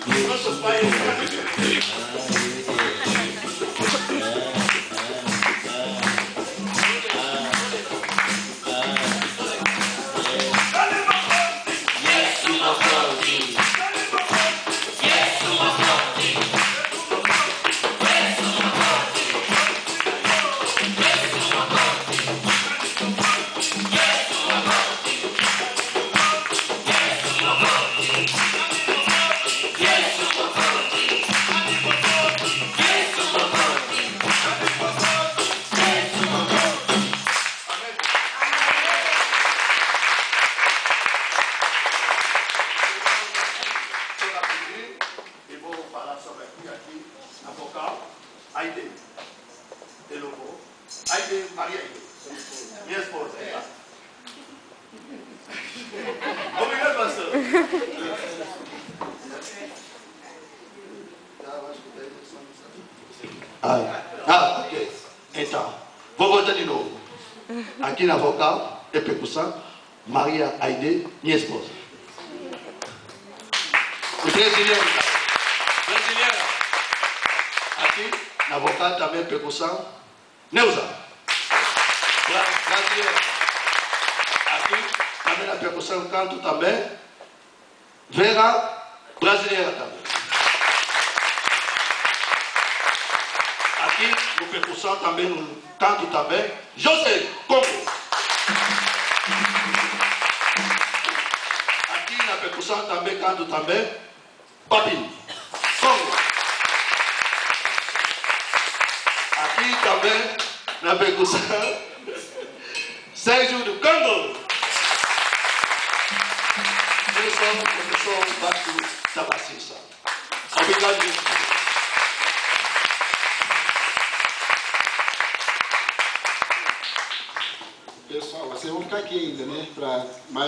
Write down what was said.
Nossos pais. Aide, Elobo, Aide, Maria Aide, minha esposa, obrigado, pastor. Ok. Então, vou voltar de novo. Aqui na vocal e percussão, Maria Aide, minha esposa. O brasileiro. Aqui na vocal também percussão, Neuza. Brasileira. Aqui também na percussão, canto também, Vera, brasileira também. Aqui no percussão também, no canto também, José, Congo. Aqui na percussão também, canto também, Papi, Congo. Aqui também na percussão, Sérgio do Congo. Eu sou o professor Bato Tabacissa. Obrigado, Jesus. Pessoal, vocês vão ficar aqui ainda, né? Para mais